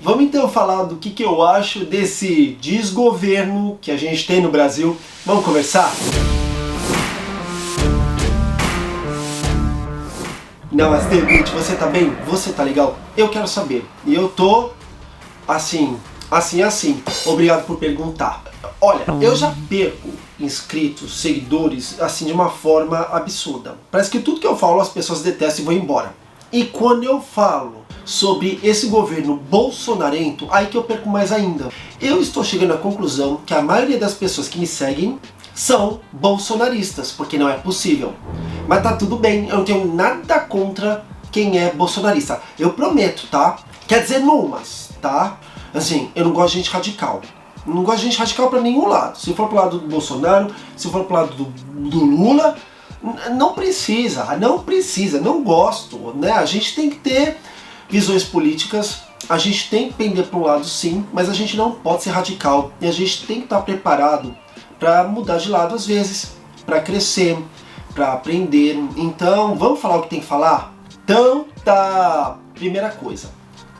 Vamos então falar do que eu acho desse desgoverno que a gente tem no Brasil. Vamos conversar? Namastê, você tá bem? Você tá legal? Eu quero saber. E eu tô assim. Obrigado por perguntar. Olha, eu já perco inscritos, seguidores, assim, de uma forma absurda. Parece que tudo que eu falo as pessoas detestam e vão embora. E quando eu falo sobre esse governo bolsonarento, aí que eu perco mais ainda. Eu estou chegando à conclusão que a maioria das pessoas que me seguem são bolsonaristas, porque não é possível. Mas tá tudo bem, eu não tenho nada contra quem é bolsonarista. Eu prometo, tá? Quer dizer, numas, tá? Assim, eu não gosto de gente radical. Não gosto de gente radical pra nenhum lado. Se for pro lado do Bolsonaro, se for pro lado do Lula, não precisa, não gosto, né? A gente tem que ter visões políticas, a gente tem que pender para um lado sim, mas a gente não pode ser radical e a gente tem que estar preparado para mudar de lado às vezes, para crescer, para aprender. Então, vamos falar o que tem que falar? Então, tá. Primeira coisa,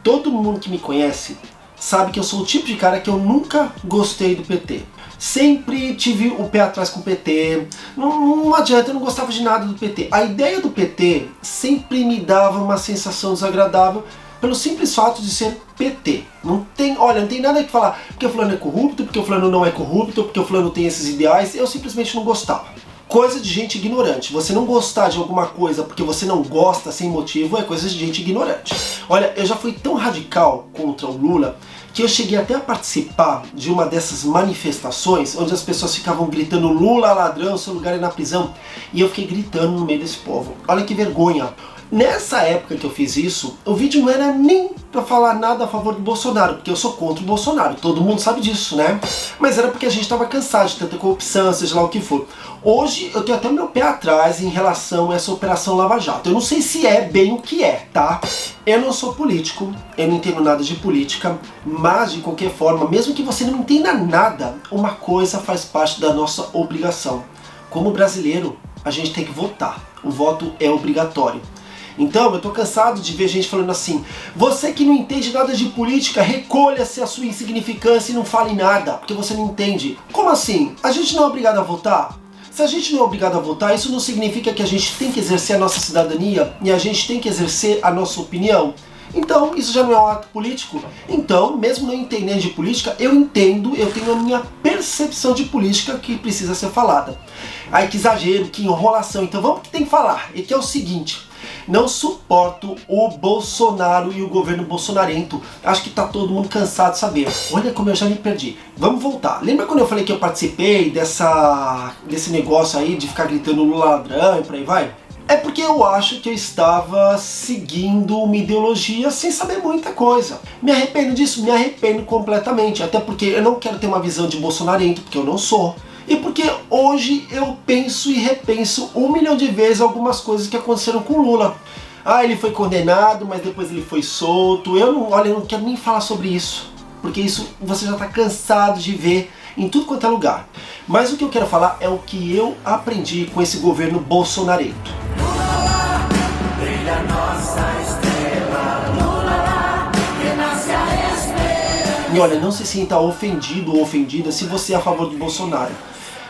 todo mundo que me conhece sabe que eu sou o tipo de cara que eu nunca gostei do PT. Sempre tive o pé atrás com o PT, não adianta, eu não gostava de nada do PT. A ideia do PT sempre me dava uma sensação desagradável pelo simples fato de ser PT. Não tem nada que falar porque o fulano é corrupto, porque o fulano não é corrupto, porque o fulano tem esses ideais, eu simplesmente não gostava. Coisa de gente ignorante. Você não gostar de alguma coisa porque você não gosta sem motivo é coisa de gente ignorante. Olha, eu já fui tão radical contra o Lula que eu cheguei até a participar de uma dessas manifestações onde as pessoas ficavam gritando Lula ladrão, seu lugar é na prisão, e eu fiquei gritando no meio desse povo. Olha que vergonha. Nessa época que eu fiz isso, o vídeo não era nem pra falar nada a favor do Bolsonaro, porque eu sou contra o Bolsonaro, todo mundo sabe disso, né? Mas era porque a gente tava cansado de tanta corrupção, seja lá o que for. Hoje eu tenho até meu pé atrás em relação a essa Operação Lava Jato. Eu não sei se é bem o que é, tá? Eu não sou político, eu não entendo nada de política, mas de qualquer forma, mesmo que você não entenda nada, uma coisa faz parte da nossa obrigação. Como brasileiro, a gente tem que votar. O voto é obrigatório. Então, eu tô cansado de ver gente falando assim: você que não entende nada de política, recolha-se a sua insignificância e não fale nada, porque você não entende. Como assim? A gente não é obrigado a votar? Se a gente não é obrigado a votar, isso não significa que a gente tem que exercer a nossa cidadania e a gente tem que exercer a nossa opinião? Então, isso já não é um ato político? Então, mesmo não entendendo de política, eu entendo, eu tenho a minha percepção de política que precisa ser falada. Ai, que exagero, que enrolação. Então vamos pro que tem que falar, e que é o seguinte: não suporto o Bolsonaro e o governo bolsonarento. Acho que tá todo mundo cansado de saber. Olha como eu já me perdi. Vamos voltar. Lembra quando eu falei que eu participei desse negócio aí de ficar gritando Lula ladrão e por aí vai? É porque eu acho que eu estava seguindo uma ideologia sem saber muita coisa. Me arrependo disso? Me arrependo completamente. Até porque eu não quero ter uma visão de bolsonarento, porque eu não sou. E porque hoje eu penso e repenso 1 milhão de vezes algumas coisas que aconteceram com o Lula. Ah, ele foi condenado, mas depois ele foi solto. Eu não quero nem falar sobre isso, porque isso você já está cansado de ver em tudo quanto é lugar. Mas o que eu quero falar é o que eu aprendi com esse governo bolsonarento. Lula, brilha nossa estrela. Lula, renasce a estrela. E olha, não se sinta ofendido ou ofendida se você é a favor do Bolsonaro.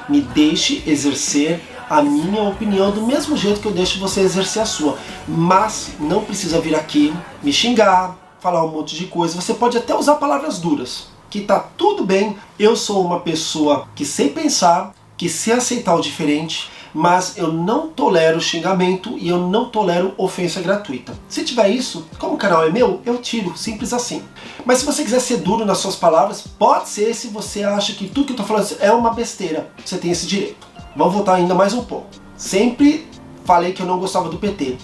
Me deixe exercer a minha opinião do mesmo jeito que eu deixo você exercer a sua. Mas não precisa vir aqui me xingar, falar um monte de coisa. Você pode até usar palavras duras, que tá tudo bem. Eu sou uma pessoa que sei pensar, que sei aceitar o diferente, mas eu não tolero xingamento e eu não tolero ofensa gratuita. Se tiver isso, como o canal é meu, eu tiro, simples assim. Mas se você quiser ser duro nas suas palavras, pode ser, se você acha que tudo que eu tô falando é uma besteira. Você tem esse direito. Vamos voltar ainda mais um pouco. Sempre falei que eu não gostava do PT.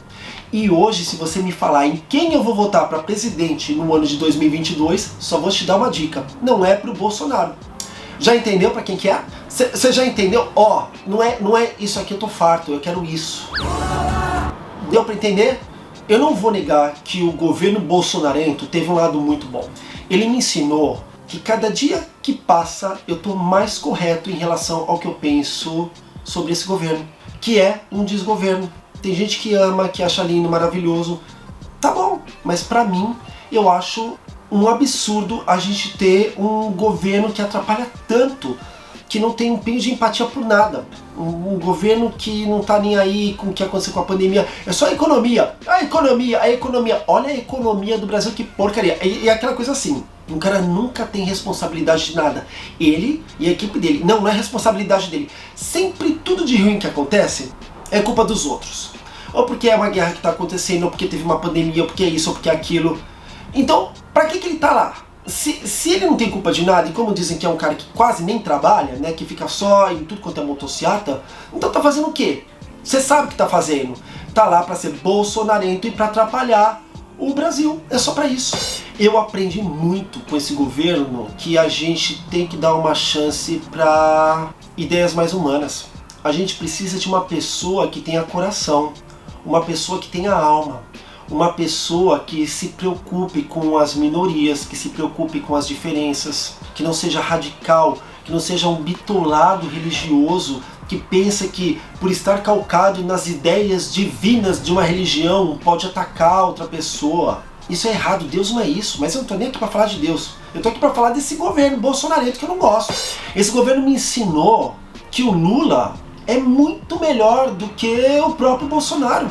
E hoje, se você me falar em quem eu vou votar para presidente no ano de 2022, só vou te dar uma dica. Não é pro Bolsonaro. Já entendeu para quem que é? Você já entendeu? Ó, não é isso aqui, eu tô farto, eu quero isso. Deu para entender? Eu não vou negar que o governo bolsonarento teve um lado muito bom. Ele me ensinou que cada dia que passa eu tô mais correto em relação ao que eu penso sobre esse governo, que é um desgoverno. Tem gente que ama, que acha lindo, maravilhoso. Tá bom, mas pra mim, eu acho um absurdo a gente ter um governo que atrapalha tanto, que não tem um pingo de empatia por nada. Um governo que não tá nem aí com o que aconteceu com a pandemia. É só a economia. A economia, a economia. Olha a economia do Brasil, que porcaria. E aquela coisa assim, o cara nunca tem responsabilidade de nada. Ele e a equipe dele. Não é responsabilidade dele. Sempre tudo de ruim que acontece é culpa dos outros. Ou porque é uma guerra que tá acontecendo, ou porque teve uma pandemia, ou porque é isso, ou porque é aquilo. Então, pra que ele tá lá? Se ele não tem culpa de nada, e como dizem que é um cara que quase nem trabalha, né, que fica só em tudo quanto é motociata, então tá fazendo o quê? Você sabe o que tá fazendo. Tá lá pra ser bolsonarento e pra atrapalhar o Brasil. É só pra isso. Eu aprendi muito com esse governo que a gente tem que dar uma chance pra ideias mais humanas. A gente precisa de uma pessoa que tenha coração, uma pessoa que tenha alma. Uma pessoa que se preocupe com as minorias, que se preocupe com as diferenças, que não seja radical, que não seja um bitolado religioso que pensa que por estar calcado nas ideias divinas de uma religião pode atacar outra pessoa. Isso é errado, Deus não é isso, mas eu não tô nem aqui para falar de Deus. Eu tô aqui para falar desse governo bolsonarento que eu não gosto. Esse governo me ensinou que o Lula é muito melhor do que o próprio Bolsonaro.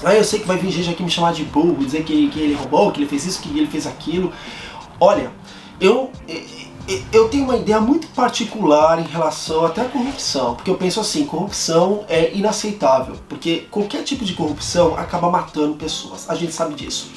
Aí eu sei que vai vir gente aqui me chamar de burro, dizer que ele roubou, que ele fez isso, que ele fez aquilo. Olha, eu tenho uma ideia muito particular em relação até à corrupção, porque eu penso assim, corrupção é inaceitável, porque qualquer tipo de corrupção acaba matando pessoas, a gente sabe disso.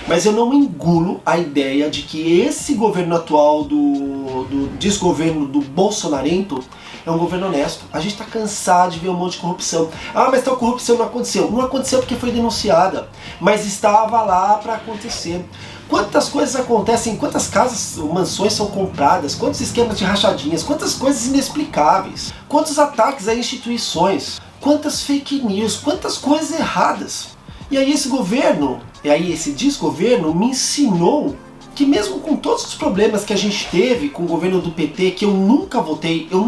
Mas eu não engulo a ideia de que esse governo atual do desgoverno do bolsonarento é um governo honesto. A gente está cansado de ver um monte de corrupção. Ah, mas tal corrupção não aconteceu. Não aconteceu porque foi denunciada, mas estava lá para acontecer. Quantas coisas acontecem, quantas casas, mansões são compradas, quantos esquemas de rachadinhas, quantas coisas inexplicáveis, quantos ataques a instituições, quantas fake news, quantas coisas erradas. E aí esse governo, esse desgoverno me ensinou que mesmo com todos os problemas que a gente teve com o governo do PT, que eu nunca votei, eu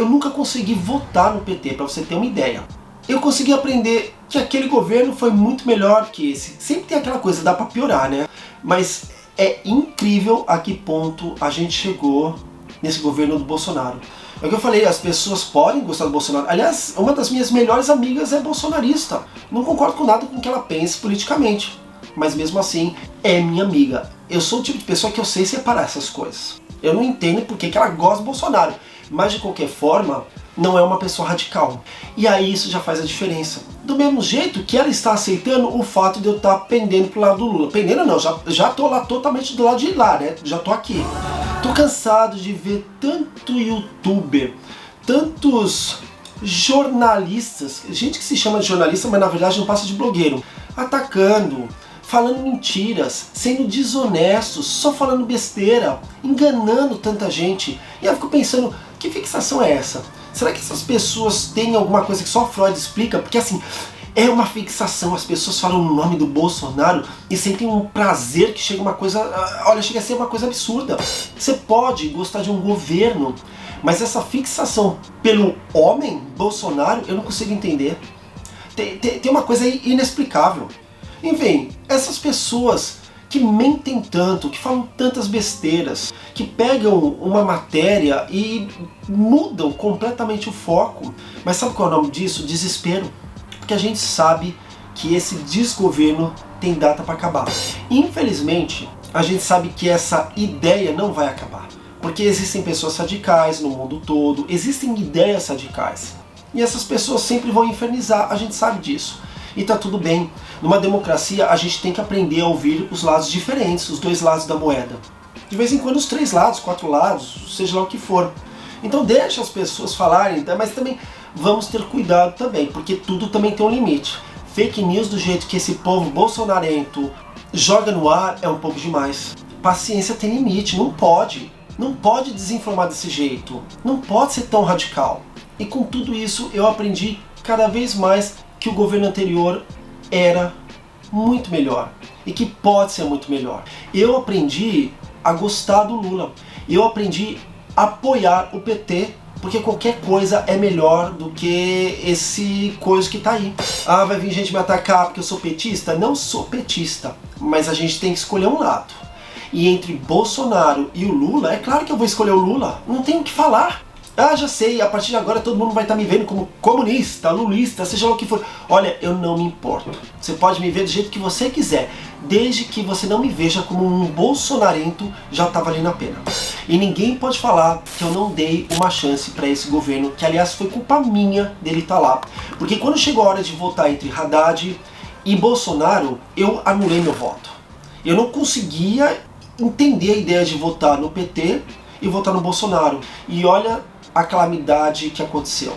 nunca consegui votar no PT, para você ter uma ideia. Eu consegui aprender que aquele governo foi muito melhor que esse. Sempre tem aquela coisa, dá para piorar, né? Mas é incrível a que ponto a gente chegou nesse governo do Bolsonaro. É o que eu falei, as pessoas podem gostar do Bolsonaro. Aliás, uma das minhas melhores amigas é bolsonarista. Não concordo com nada com o que ela pensa politicamente, mas mesmo assim é minha amiga. Eu sou o tipo de pessoa que eu sei separar essas coisas. Eu não entendo porque que ela gosta do Bolsonaro, mas de qualquer forma não é uma pessoa radical. E aí isso já faz a diferença. Do mesmo jeito que ela está aceitando o fato de eu estar pendendo pro lado do Lula. Pendendo não, já tô lá totalmente do lado de lá, né? Já tô aqui. Tô cansado de ver tanto youtuber, tantos jornalistas, gente que se chama de jornalista, mas na verdade não passa de blogueiro, atacando, falando mentiras, sendo desonestos, só falando besteira, enganando tanta gente. E eu fico pensando, que fixação é essa? Será que essas pessoas têm alguma coisa que só Freud explica? Porque assim, é uma fixação, as pessoas falam o nome do Bolsonaro e sentem um prazer que chega uma coisa, olha, chega a ser uma coisa absurda. Você pode gostar de um governo, mas essa fixação pelo homem Bolsonaro, eu não consigo entender. Tem uma coisa aí inexplicável. Enfim, essas pessoas que mentem tanto, que falam tantas besteiras, que pegam uma matéria e mudam completamente o foco. Mas sabe qual é o nome disso? Desespero. Porque a gente sabe que esse desgoverno tem data para acabar. Infelizmente, a gente sabe que essa ideia não vai acabar. Porque existem pessoas radicais no mundo todo, existem ideias radicais. E essas pessoas sempre vão infernizar, a gente sabe disso. E tá tudo bem. Numa democracia a gente tem que aprender a ouvir os lados diferentes, os dois lados da moeda. De vez em quando os 3 lados, 4 lados, seja lá o que for. Então deixa as pessoas falarem, mas também vamos ter cuidado também, porque tudo também tem um limite. Fake news do jeito que esse povo bolsonarento joga no ar é um pouco demais. Paciência tem limite, não pode desinformar desse jeito, não pode ser tão radical. E com tudo isso eu aprendi cada vez mais que o governo anterior era muito melhor e que pode ser muito melhor. Eu aprendi a gostar do Lula, eu aprendi a apoiar o PT, porque qualquer coisa é melhor do que esse coisa que tá aí. Ah, vai vir gente me atacar porque eu sou petista? Não sou petista, mas a gente tem que escolher um lado. E entre Bolsonaro e o Lula, é claro que eu vou escolher o Lula, não tenho o que falar. Ah, já sei, a partir de agora todo mundo vai estar me vendo como comunista, lulista, seja lá o que for. Olha, eu não me importo. Você pode me ver do jeito que você quiser, desde que você não me veja como um bolsonarento, já tá valendo a pena. E ninguém pode falar que eu não dei uma chance para esse governo, que aliás foi culpa minha dele estar lá. Porque quando chegou a hora de votar entre Haddad e Bolsonaro, eu anulei meu voto. Eu não conseguia entender a ideia de votar no PT e votar no Bolsonaro. E olha a calamidade que aconteceu.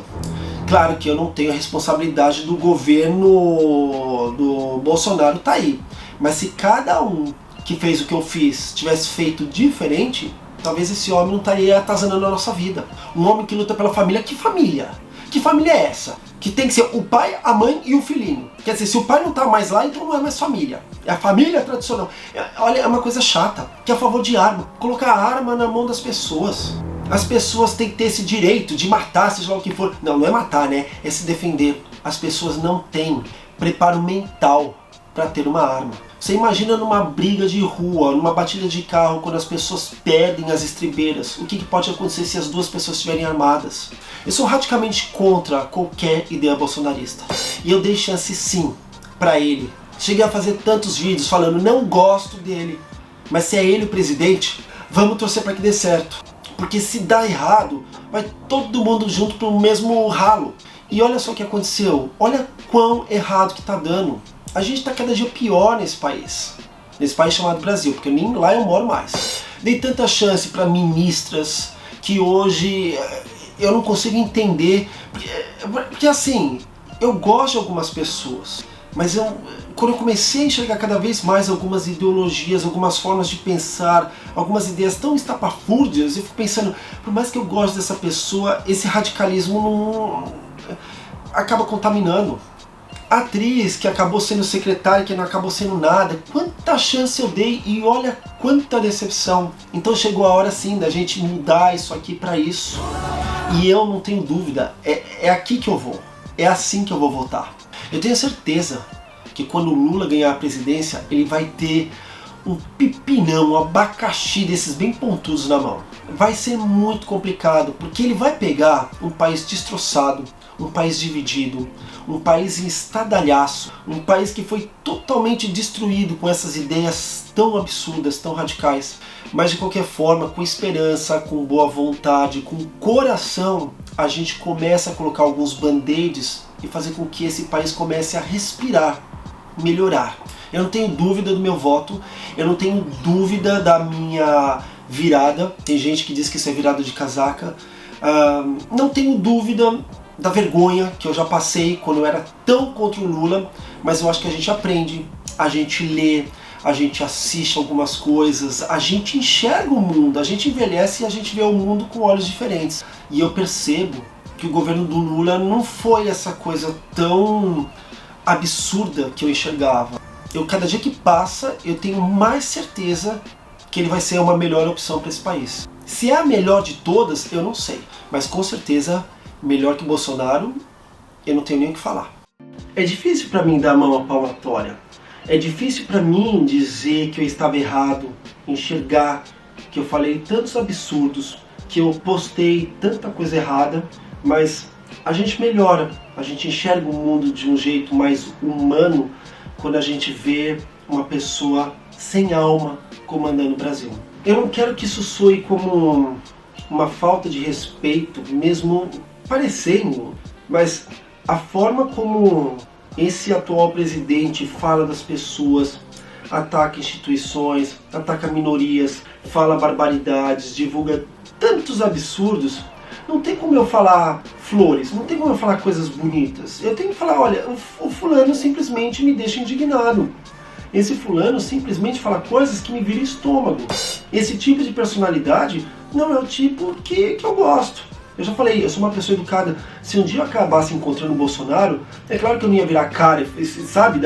Claro que eu não tenho a responsabilidade do governo do Bolsonaro tá aí, mas se cada um que fez o que eu fiz tivesse feito diferente, talvez esse homem não estaria atazanando a nossa vida. Um homem que luta pela família, que família? Que família é essa? Que tem que ser o pai, a mãe e o filhinho. Quer dizer, se o pai não tá mais lá, então não é mais família. É a família tradicional. Olha, é uma coisa chata, que é a favor de arma. Colocar a arma na mão das pessoas. As pessoas têm que ter esse direito de matar, seja lá o que for. Não, não é matar, né? É se defender. As pessoas não têm preparo mental para ter uma arma. Você imagina numa briga de rua, numa batida de carro, quando as pessoas perdem as estribeiras, o que pode acontecer se as duas pessoas estiverem armadas? Eu sou radicalmente contra qualquer ideia bolsonarista. E eu dei chance sim para ele. Cheguei a fazer tantos vídeos falando, não gosto dele, mas se é ele o presidente, vamos torcer para que dê certo. Porque se dá errado, vai todo mundo junto pro mesmo ralo. E olha só o que aconteceu. Olha quão errado que tá dando. A gente tá cada dia pior nesse país. Nesse país chamado Brasil, porque nem lá eu moro mais. Dei tanta chance para ministras que hoje eu não consigo entender. Porque assim, eu gosto de algumas pessoas. Mas quando eu comecei a enxergar cada vez mais algumas ideologias, algumas formas de pensar, algumas ideias tão estapafúrdias, eu fico pensando, por mais que eu goste dessa pessoa, esse radicalismo não acaba contaminando. A atriz que acabou sendo secretária, que não acabou sendo nada, quanta chance eu dei e olha quanta decepção. Então chegou a hora sim da gente mudar isso aqui para isso. E eu não tenho dúvida, é aqui que eu vou, é assim que eu vou votar. Eu tenho certeza que quando o Lula ganhar a presidência, ele vai ter um pepinão, um abacaxi desses bem pontudos na mão. Vai ser muito complicado, porque ele vai pegar um país destroçado, um país dividido, um país em estadalhaço, um país que foi totalmente destruído com essas ideias tão absurdas, tão radicais. Mas de qualquer forma, com esperança, com boa vontade, com coração, a gente começa a colocar alguns band-aids e fazer com que esse país comece a respirar, melhorar. Eu não tenho dúvida do meu voto, eu não tenho dúvida da minha virada. Tem gente que diz que isso é virada de casaca. Não tenho dúvida da vergonha que eu já passei quando eu era tão contra o Lula, mas eu acho que a gente aprende, a gente lê, a gente assiste algumas coisas, a gente enxerga o mundo, a gente envelhece e a gente vê o mundo com olhos diferentes. E eu percebo que o governo do Lula não foi essa coisa tão absurda que eu enxergava. Cada dia que passa, eu tenho mais certeza que ele vai ser uma melhor opção para esse país. Se é a melhor de todas, eu não sei, mas com certeza melhor que Bolsonaro, eu não tenho nem o que falar. É difícil para mim dar a mão à palmatória. É difícil para mim dizer que eu estava errado, enxergar que eu falei tantos absurdos, que eu postei tanta coisa errada, mas a gente melhora, a gente enxerga o mundo de um jeito mais humano quando a gente vê uma pessoa sem alma comandando o Brasil. Eu não quero que isso soe como uma falta de respeito, mesmo parecendo, mas a forma como esse atual presidente fala das pessoas, ataca instituições, ataca minorias, fala barbaridades, divulga tantos absurdos, não tem como eu falar flores, não tem como eu falar coisas bonitas. Eu tenho que falar, olha, o fulano simplesmente me deixa indignado. Esse fulano simplesmente fala coisas que me viram estômago. Esse tipo de personalidade não é o tipo que eu gosto. Eu já falei, eu sou uma pessoa educada. Se um dia eu acabasse encontrando o Bolsonaro, é claro que eu não ia virar cara, sabe,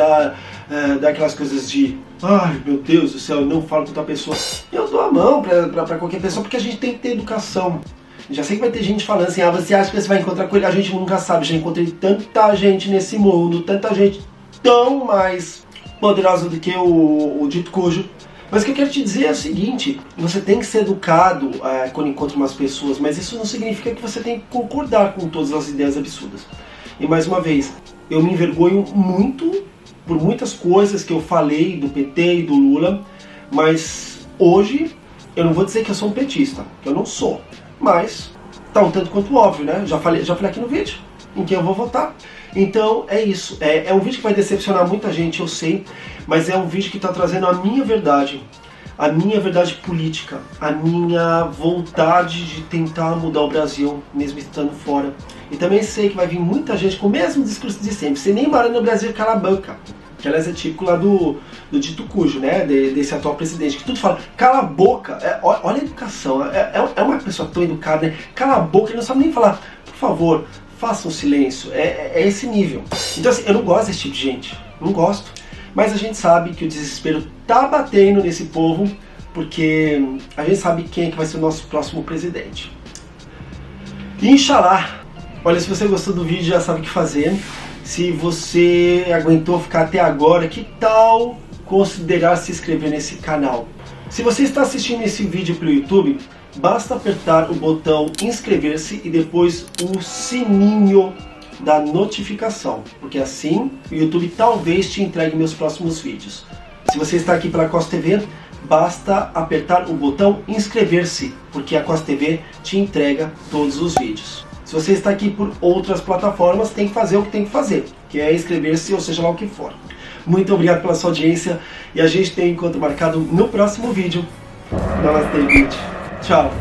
daquelas coisas de ai meu Deus do céu, eu não falo com outra pessoa. Eu dou a mão pra qualquer pessoa, porque a gente tem que ter educação. Já sei que vai ter gente falando assim, você acha que você vai encontrar com ele? A gente nunca sabe, já encontrei tanta gente nesse mundo, tanta gente tão mais poderosa do que o dito cujo, Mas o que eu quero te dizer é o seguinte, você tem que ser educado quando encontra umas pessoas, mas isso não significa que você tem que concordar com todas as ideias absurdas. E mais uma vez, eu me envergonho muito por muitas coisas que eu falei do PT e do Lula, mas hoje eu não vou dizer que eu sou um petista, que eu não sou, mas tá um tanto quanto óbvio, né? Já falei aqui no vídeo em quem eu vou votar. Então é isso, é um vídeo que vai decepcionar muita gente, eu sei, mas é um vídeo que está trazendo a minha verdade política, a minha vontade de tentar mudar o Brasil, mesmo estando fora. E também sei que vai vir muita gente com o mesmo discurso de sempre, sem nem morar no Brasil, cala a boca. Que aliás é típico lá do dito cujo, né, desse atual presidente, que tudo fala, cala a boca, olha a educação, é uma pessoa tão educada, né? Cala a boca, ele não sabe nem falar, por favor, faça um silêncio, é esse nível. Então assim, eu não gosto desse tipo de gente, não gosto, mas a gente sabe que o desespero tá batendo nesse povo, porque a gente sabe quem é que vai ser o nosso próximo presidente. E Inxalá, olha, se você gostou do vídeo já sabe o que fazer. Se você aguentou ficar até agora, que tal considerar se inscrever nesse canal? Se você está assistindo esse vídeo pelo YouTube, basta apertar o botão inscrever-se e depois o sininho da notificação, porque assim o YouTube talvez te entregue meus próximos vídeos. Se você está aqui pela Costa TV, basta apertar o botão inscrever-se, porque a Costa TV te entrega todos os vídeos. Se você está aqui por outras plataformas, tem que fazer o que tem que fazer, que é inscrever-se ou seja lá o que for. Muito obrigado pela sua audiência e a gente tem encontro marcado no próximo vídeo. Namastê, gente. Tchau.